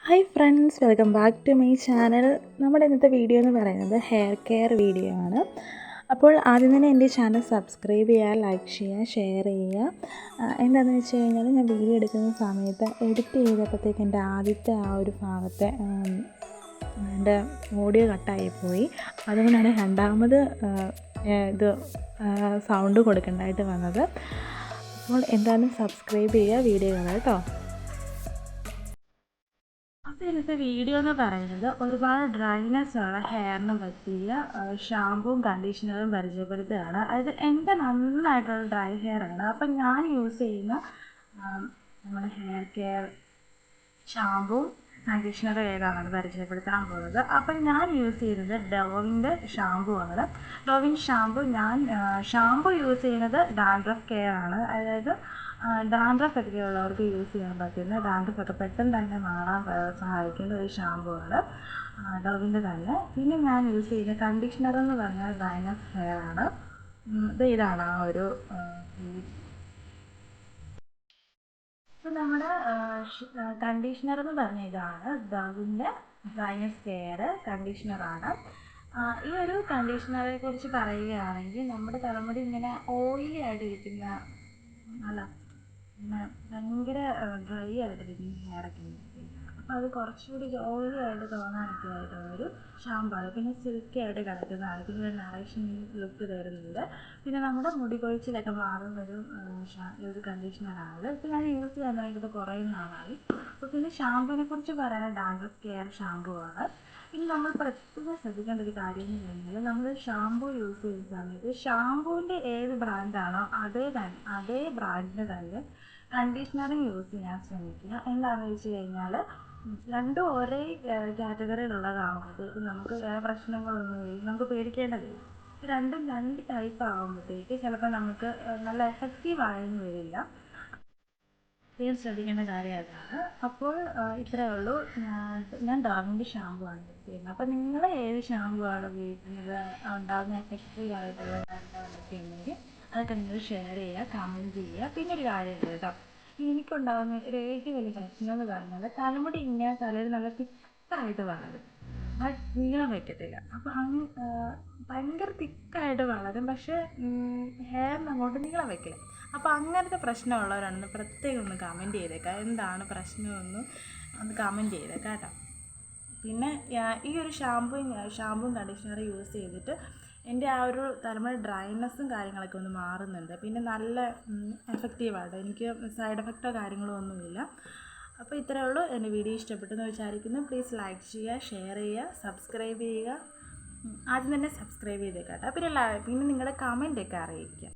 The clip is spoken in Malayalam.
Hi friends, welcome back to my channel. നമ്മുടെ ഇന്നത്തെ വീഡിയോ എന്ന് പറയുന്നത് ഹെയർ കെയർ വീഡിയോ ആണ്. അപ്പോൾ ആദ്യം തന്നെ എൻ്റെ ചാനൽ സബ്സ്ക്രൈബ് ചെയ്യുക, ലൈക്ക് ചെയ്യുക, ഷെയർ ചെയ്യുക. എന്താണെന്ന് വെച്ച് കഴിഞ്ഞാൽ ഞാൻ വീഡിയോ എടുക്കുന്ന സമയത്ത് എഡിറ്റ് ചെയ്തപ്പോഴത്തേക്ക് എൻ്റെ ആദ്യത്തെ ആ ഒരു ഭാഗത്തെ എൻ്റെ ഓഡിയോ കട്ടായിപ്പോയി. അതുകൊണ്ടാണ് രണ്ടാമത് ഇത് സൗണ്ട് കൊടുക്കേണ്ടതായിട്ട് വന്നത്. അപ്പോൾ എന്തായാലും സബ്സ്ക്രൈബ് ചെയ്യുക, വീഡിയോ കാണാം കേട്ടോ. അപ്പോൾ ഇന്നത്തെ വീഡിയോ എന്ന് പറയുന്നത് ഒരുപാട് ഡ്രൈനെസ് ഉള്ള ഹെയറിന് പറ്റിയ ഷാമ്പുവും കണ്ടീഷണറും പരിചയപ്പെടുത്തുകയാണ്. അതായത് എൻ്റെ നന്നായിട്ടുള്ള ഡ്രൈ ഹെയർ ആണ്. അപ്പം ഞാൻ യൂസ് ചെയ്യുന്ന നമ്മുടെ ഹെയർ കെയർ ഷാമ്പുവും കണ്ടീഷണറും ഏതാണെന്ന് പരിചയപ്പെടുത്താൻ പോകുന്നത്. അപ്പം ഞാൻ യൂസ് ചെയ്യുന്നത് ഡോവിൻ്റെ ഷാമ്പു ആണ്. ഡോവിൻ ഷാമ്പു ഷാമ്പു യൂസ് ചെയ്യുന്നത് ഡാൻഡ്രഫ് കെയർ ആണ്. അതായത് ഡാൻഡ്രഫ് ഒക്കെ ഉള്ളവർക്ക് യൂസ് ചെയ്യാൻ പറ്റുന്ന, ഡാൻഡ്രഫ് ഒക്കെ പെട്ടെന്ന് തന്നെ മാറാൻ സഹായിക്കുന്ന ഒരു ഷാമ്പു ആണ് ഡോവിൻ്റെ തന്നെ. പിന്നെ ഞാൻ യൂസ് ചെയ്യുന്ന കണ്ടീഷണർ എന്ന് പറഞ്ഞാൽ ഡ്രൈനസ് ഹെയർ ആണ്. ഇതാണ് ആ ഒരു അപ്പോൾ നമ്മുടെ കണ്ടീഷണർ എന്ന് പറഞ്ഞ ഇതാണ് ഡവിൻ്റെ ഡ്രൈനസ് കെയർ കണ്ടീഷണറാണ്. ഈ ഒരു കണ്ടീഷണറെ കുറിച്ച് പറയുകയാണെങ്കിൽ നമ്മുടെ തലമുടി ഇങ്ങനെ ഓയിലി ആയിട്ടിരിക്കുന്ന, അല്ല ഭയങ്കര ഡ്രൈ ആയിട്ടിരിക്കുന്ന ഹെയറൊക്കെ ഉണ്ട്. അപ്പോൾ അത് കുറച്ചുകൂടി ഓയിലി ആയിട്ട് തോന്നാനൊക്കെ ആയിട്ടുള്ളൊരു ഷാമ്പാണ്. പിന്നെ സിൽക്കി ആയിട്ട് കിടക്കുന്നതാണ്. പിന്നെ നറിഷിങ് ലുക്ക് തരുന്നുണ്ട്. പിന്നെ നമ്മുടെ മുടി കൊഴിച്ചിലൊക്കെ മാറുന്നൊരു ഒരു കണ്ടീഷണറാണ്. ഇപ്പോൾ ഞാൻ യൂസ് ചെയ്യാൻ തുടങ്ങിയിട്ട് കുറേ നാളായി. അപ്പോൾ പിന്നെ ഷാമ്പുവിനെ കുറിച്ച് പറയാൻ ഡാൻഡ്രഫ് കെയർ ഷാമ്പു ആണ്. ഇനി നമ്മൾ പ്രത്യേകം ശ്രദ്ധിക്കേണ്ട ഒരു കാര്യം എന്ന് പറഞ്ഞാൽ, നമ്മൾ ഷാമ്പു യൂസ് ചെയ്യുന്ന സമയത്ത് ഷാമ്പുവിൻ്റെ ഏത് ബ്രാൻഡാണോ അതേ ബ്രാൻഡിന് തന്നെ കണ്ടീഷണറും യൂസ് ചെയ്യാൻ ശ്രമിക്കുക. എന്താണെന്ന് വെച്ച് കഴിഞ്ഞാൽ രണ്ടും ഒരേ കാറ്റഗറിയിലുള്ളതാകുമ്പോഴത്തേക്ക് നമുക്ക് വേറെ പ്രശ്നങ്ങളൊന്നും നമുക്ക് പേടിക്കേണ്ടതില്ല. രണ്ടും രണ്ട് ടൈപ്പ് ആകുമ്പോഴത്തേക്ക് ചിലപ്പോൾ നമുക്ക് നല്ല എഫക്റ്റീവ് ആയെന്ന് വരില്ല. പ്രത്യേകം ശ്രദ്ധിക്കേണ്ട കാര്യം അതാണ്. അപ്പോൾ ഇത്രയേ ഉള്ളൂ. ഞാൻ ഡോവിൻ്റെ ഷാമ്പു ആണ് യൂസ് ചെയ്യുന്നത്. അപ്പോൾ നിങ്ങൾ ഏത് ഷാമ്പു ആണ് ഉപയോഗിക്കുന്നത്, ഉണ്ടാകുന്ന എഫക്റ്റീവ് ആയിട്ടുള്ള കാര്യങ്ങളൊക്കെ ഉണ്ടെങ്കിൽ അതൊക്കെ നിങ്ങൾ ഷെയർ ചെയ്യുക, കമൻറ്റ് ചെയ്യുക. പിന്നെ ഒരു കാര്യമുണ്ട് കേട്ടോ, എനിക്കുണ്ടാകുന്ന ഒരു ഏറ്റവും വലിയ പ്രശ്നം എന്ന് പറഞ്ഞാൽ തലമുടി ഇങ്ങനെ തലയിൽ നല്ല തിക്കായിട്ട് വളരും, ബട്ട് നീളം വയ്ക്കത്തില്ല. അപ്പോൾ ഭയങ്കര തിക്കായിട്ട് വളരും, പക്ഷേ ഹെയറിന് അങ്ങോട്ട് നീളം വയ്ക്കില്ല. അപ്പോൾ അങ്ങനത്തെ പ്രശ്നമുള്ളവരൊന്ന് പ്രത്യേകം ഒന്ന് കമൻറ്റ് ചെയ്തേക്കാം, എന്താണ് പ്രശ്നമെന്ന് ഒന്ന് കമൻറ്റ് ചെയ്തേക്കാം കേട്ടോ. പിന്നെ ഈ ഒരു ഷാമ്പുവും കണ്ടീഷണറും യൂസ് ചെയ്തിട്ട് എൻ്റെ ആ ഒരു തലമുടി ഡ്രൈനെസ്സും കാര്യങ്ങളൊക്കെ ഒന്ന് മാറുന്നുണ്ട്. പിന്നെ നല്ല എഫക്റ്റീവായിട്ട്, എനിക്ക് സൈഡ് എഫക്റ്റോ കാര്യങ്ങളോ ഒന്നുമില്ല. അപ്പോൾ ഇത്രയേ ഉള്ളൂ. എൻ്റെ വീഡിയോ ഇഷ്ടപ്പെട്ടെന്ന് വിചാരിക്കുന്നു. പ്ലീസ് ലൈക്ക് ചെയ്യുക, ഷെയർ ചെയ്യുക, സബ്സ്ക്രൈബ് ചെയ്യുക. ആദ്യം തന്നെ സബ്സ്ക്രൈബ് ചെയ്തേക്കാം കേട്ടോ. പിന്നെ നിങ്ങളുടെ കമൻറ്റൊക്കെ അറിയിക്കുക.